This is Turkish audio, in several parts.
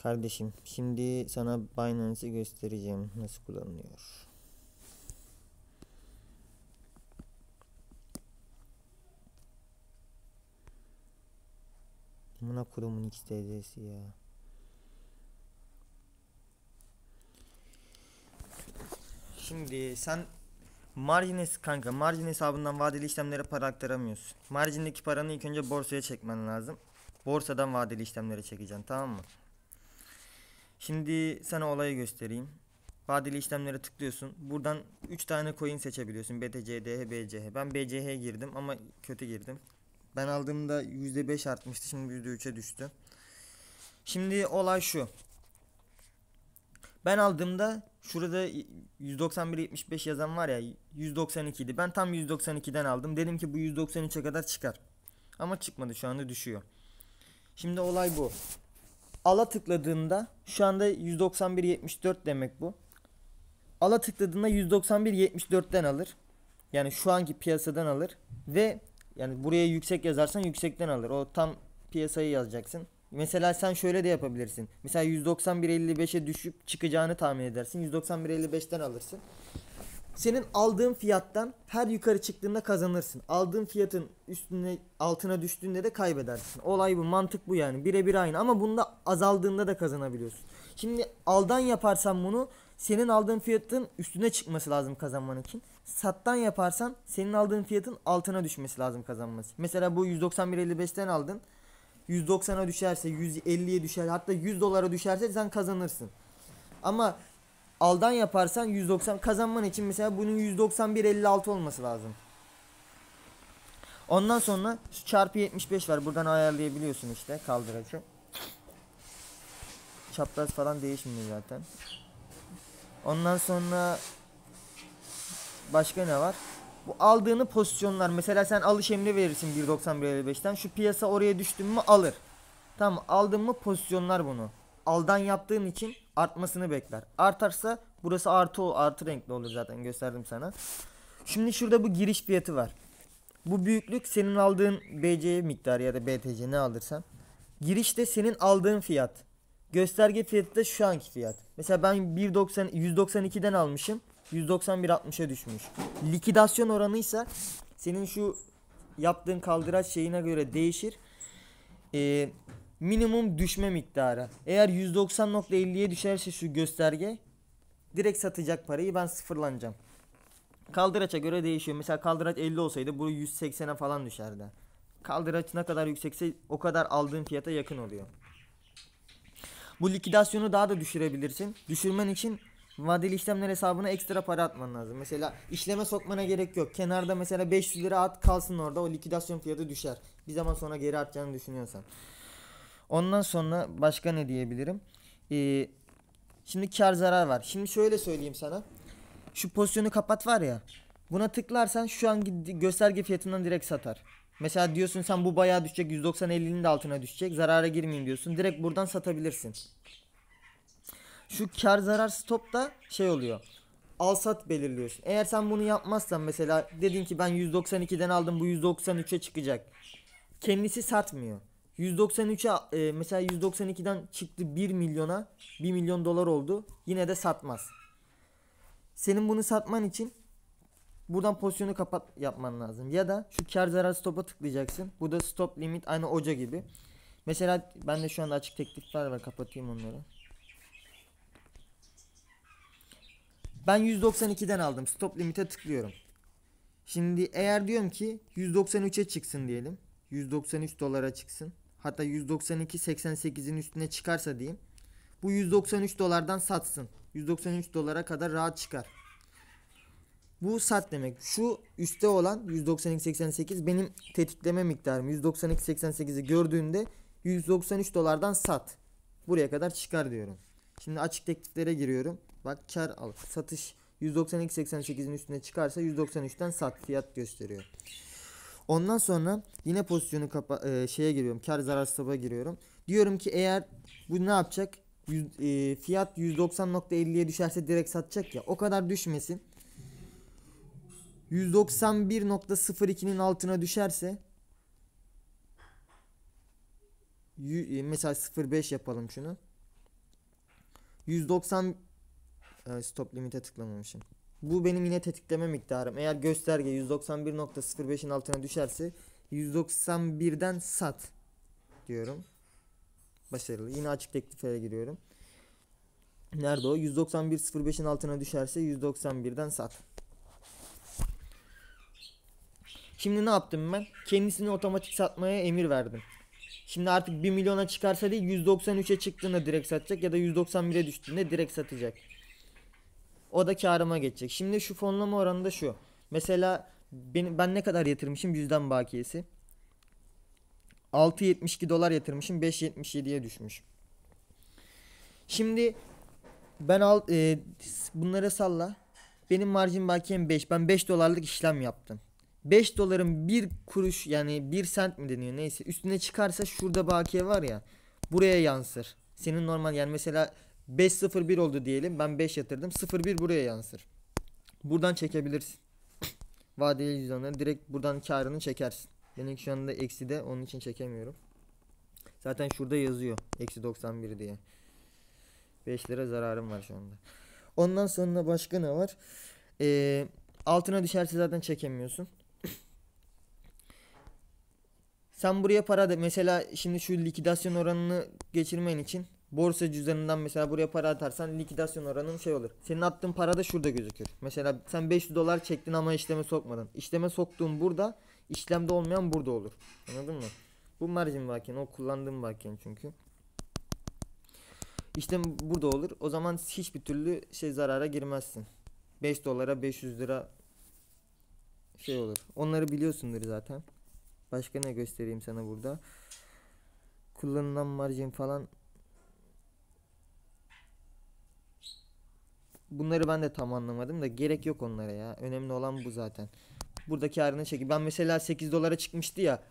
Kardeşim, şimdi sana Binance'i göstereceğim nasıl kullanılıyor. Buna kurumun XTC'si ya. Şimdi sen margin hesabından vadeli işlemlere para aktaramıyorsun. Margindeki paranı ilk önce borsaya çekmen lazım. Borsadan vadeli işlemlere çekeceksin, tamam mı? Şimdi sana olayı göstereyim. Vadeli işlemlere tıklıyorsun. Buradan 3 tane coin seçebiliyorsun. BTC, DH, BCH. Ben BCH'ye girdim ama kötü girdim. Ben aldığımda %5 artmıştı. Şimdi %3'e düştü. Şimdi olay şu. Ben aldığımda şurada 191.75 yazan var ya, 192 idi. Ben tam 192'den aldım. Dedim ki bu 193'e kadar çıkar. Ama çıkmadı, şu anda düşüyor. Şimdi olay bu. Ala tıkladığında şu anda 191.74 demek bu. Ala tıkladığında 191.74'ten alır. Yani şu anki piyasadan alır. Ve yani buraya yüksek yazarsan yüksekten alır. O tam piyasayı yazacaksın. Mesela sen şöyle de yapabilirsin. Mesela 191.55'e düşüp çıkacağını tahmin edersin. 191.55'ten alırsın. Senin aldığın fiyattan her yukarı çıktığında kazanırsın. Aldığın fiyatın üstüne altına düştüğünde de kaybedersin. Olay bu, mantık bu yani. Birebir aynı ama bunda azaldığında da kazanabiliyorsun. Şimdi aldan yaparsan bunu, senin aldığın fiyatın üstüne çıkması lazım kazanman için. Sattan yaparsan senin aldığın fiyatın altına düşmesi lazım kazanması. Mesela bu 191.55'ten aldın. 190'a düşerse, 150'ye düşer, hatta 100 dolara düşerse sen kazanırsın. Ama aldan yaparsan 190 kazanman için mesela bunun 191.56 olması lazım. Ondan sonra çarpı 75 var. Buradan ayarlayabiliyorsun işte kaldıraçı. Çapraz falan değişmiyor zaten. Ondan sonra başka ne var? Bu aldığını pozisyonlar. Mesela sen alış emri verirsin 1.91.55'ten. Şu piyasa oraya düştü mü alır. Tamam, aldın mı pozisyonlar bunu. Aldan yaptığın için artmasını bekler. Artarsa burası artı renkli olur, zaten gösterdim sana. Şimdi şurada bu giriş fiyatı var. Bu büyüklük senin aldığın BC miktarı ya da BTC, ne alırsan. Girişte senin aldığın fiyat. Gösterge fiyatı da şu anki fiyat. Mesela ben 192'den almışım. 191.60'a düşmüş. Likidasyon oranıysa senin şu yaptığın kaldıraç şeyine göre değişir. Minimum düşme miktarı. Eğer 190.50'ye düşerse şu gösterge, direkt satacak parayı, ben sıfırlanacağım. Kaldıraça göre değişiyor. Mesela kaldıraç 50 olsaydı bu 180'e falan düşerdi. Kaldıraç ne kadar yüksekse o kadar aldığın fiyata yakın oluyor. Bu likidasyonu daha da düşürebilirsin. Düşürmen için vadeli işlemler hesabına ekstra para atman lazım. Mesela işleme sokmana gerek yok. Kenarda mesela 500 lira at, kalsın orada, o likidasyon fiyatı düşer. Bir zaman sonra geri artacağını düşünüyorsan. Ondan sonra başka ne diyebilirim? Şimdi kar zarar var. Şimdi şöyle söyleyeyim sana. Şu pozisyonu kapat var ya. Buna tıklarsan şu an gösterge fiyatından direkt satar. Mesela diyorsun sen bu bayağı düşecek, 190.50'nin de altına düşecek, zarara girmeyeyim diyorsun. Direkt buradan satabilirsin. Şu kar zarar stop da şey oluyor. Al sat belirliyorsun. Eğer sen bunu yapmazsan, mesela dedin ki ben 192'den aldım, bu 193'e çıkacak. Kendisi satmıyor. 193'e mesela 192'den çıktı 1 milyona, 1 milyon dolar oldu. Yine de satmaz. Senin bunu satman için buradan pozisyonu kapat yapman lazım. Ya da şu kar zarar stop'a tıklayacaksın. Bu da stop limit, aynı Oca gibi. Mesela ben de şu anda açık teklifler var, kapatayım onları. Ben 192'den aldım. Stop limit'e tıklıyorum. Şimdi eğer diyorum ki 193'e çıksın diyelim. 193 dolara çıksın. Hatta 192.88'in üstüne çıkarsa diyeyim. Bu 193 dolardan satsın. 193 dolara kadar rahat çıkar. Bu sat demek. Şu üstte olan 192.88 benim tetikleme miktarım. 192.88'i gördüğünde 193 dolardan sat. Buraya kadar çıkar diyorum. Şimdi açık tekliflere giriyorum. Bak, kar al. Satış 192.88'in üstüne çıkarsa 193'ten sat fiyat gösteriyor. Ondan sonra yine pozisyonu şeye giriyorum. Kar zarar stop'a giriyorum. Diyorum ki eğer bu ne yapacak? Fiyat 190.50'ye düşerse direkt satacak ya. O kadar düşmesin. 191.02'nin altına düşerse mesela 0.5 yapalım şunu. 190 stop limit'e tıklamamışım. Bu benim yine tetikleme miktarım. Eğer gösterge 191.05'in altına düşerse 191'den sat diyorum. Başarılı. Yine açık tekliflere giriyorum. Nerede o? 191.05'in altına düşerse 191'den sat. Şimdi ne yaptım ben? Kendisini otomatik satmaya emir verdim. Şimdi artık 1 milyona çıkarsa değil 193'e çıktığında direkt satacak ya da 191'e düştüğünde direkt satacak. O da karıma geçecek. Şimdi şu fonlama oranı da şu. Mesela ben ne kadar yatırmışım cüzdan bakiyesi? 6.72 dolar yatırmışım, 5.77'ye düşmüş. Şimdi ben bunları salla. Benim marjin bakiyem 5. Ben 5 dolarlık işlem yaptım. 5 doların 1 kuruş yani 1 sent mi deniyor neyse üstüne çıkarsa şurada bakiye var ya buraya yansır. Senin normal yani mesela 5.01 oldu diyelim, ben 5 yatırdım, 0.1 buraya yansır. Buradan çekebilirsin. Vadeli cüzdanları direkt buradan karını çekersin. Benim şu anda eksi de onun için çekemiyorum. Zaten şurada yazıyor eksi 91 diye. 5 lira zararım var şu anda. Ondan sonra başka ne var? Altına düşerse zaten çekemiyorsun. Sen buraya para da mesela şimdi şu likidasyon oranını geçirmen için borsa cüzdanından mesela buraya para atarsan likidasyon oranın şey olur. Senin attığın para da şurada gözükür. Mesela sen 500 dolar çektin ama işleme sokmadın. İşleme soktuğun burada, işlemde olmayan burada olur. Anladın mı? Bu margin bakiyen, o kullandığım bakiyen çünkü. İşlem burada olur. O zaman hiçbir türlü zarara girmezsin. 5 dolara 500 lira olur. Onları biliyorsundur zaten. Başka ne göstereyim sana burada? Kullanılan marjin falan. Bunları ben de tam anlamadım da gerek yok onlara ya. Önemli olan bu zaten. Burada karını çekip ben mesela 8 dolara çıkmıştı ya.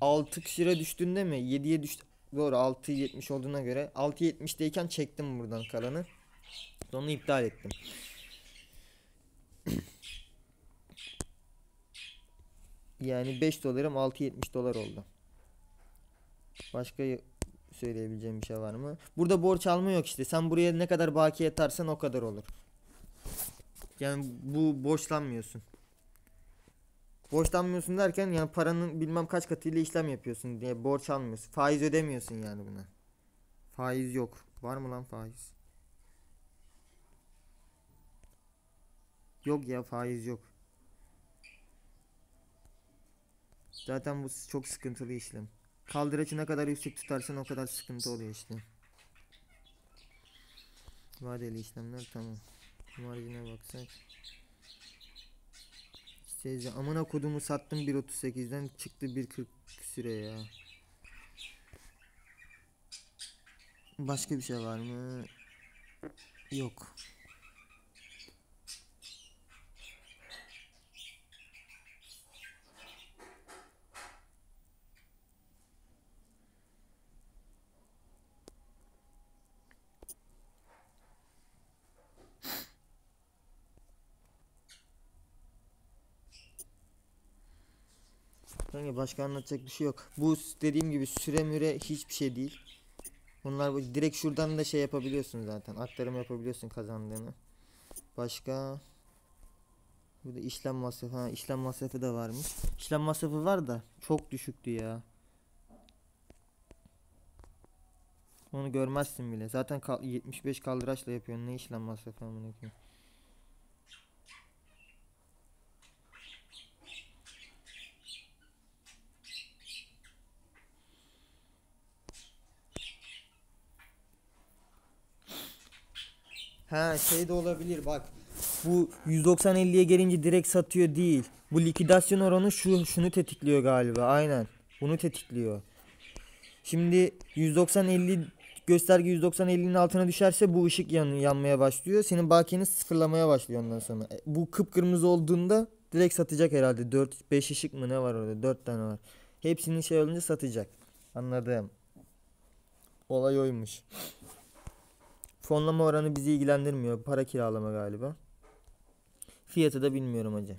6 küsüre düştüğünde mi? 7'ye düştü. Doğru, 6.70 olduğuna göre 6.70'deyken çektim buradan kalanı. Onu iptal ettim. Yani 5 dolarım 6.70 dolar oldu. Başka söyleyebileceğim bir şey var mı? Burada borç alma yok işte. Sen buraya ne kadar bakiye atarsan o kadar olur. Yani bu borçlanmıyorsun. Borçlanmıyorsun derken yani paranın bilmem kaç katıyla işlem yapıyorsun diye borç almıyorsun. Faiz ödemiyorsun yani buna. Faiz yok. Var mı lan faiz? Yok ya, faiz yok. Zaten bu çok sıkıntılı işlem. Kaldıraçı ne kadar yüksek tutarsan o kadar sıkıntı oluyor işte. Vadeli işlemler tamam. Marjine baksak. Seyirci amına kodumu sattım 1.38'den çıktı 1.40 süre ya. Başka bir şey var mı? Yok. Kanka başka anlatacak bir şey yok. Bu dediğim gibi süre müre hiçbir şey değil. Bunlar direkt şuradan da şey yapabiliyorsun zaten. Aktarım yapabiliyorsun kazandığını. Başka burada işlem masrafı. Ha, işlem masrafı da varmış. İşlem masrafı var da çok düşüktü ya. Onu görmezsin bile. Zaten 75 kaldıraçla yapıyorsun. Ne işlem masrafı amına koyayım. Ha şey de olabilir bak. Bu 190-50'ye gelince direkt satıyor değil. Bu likidasyon oranı şunu tetikliyor galiba. Aynen. Bunu tetikliyor. Şimdi 190-50 gösterge 190-50'nin altına düşerse bu ışık yanmaya başlıyor. Senin bakiyeni sıfırlamaya başlıyor ondan sonra. Bu kıpkırmızı olduğunda direkt satacak herhalde. 4-5 ışık mı ne var orada? 4 tane var. Hepsinin şey olunca satacak. Anladım. Olay oymuş. Fonlama oranı bizi ilgilendirmiyor. Para kiralama galiba. Fiyatı da bilmiyorum hacı.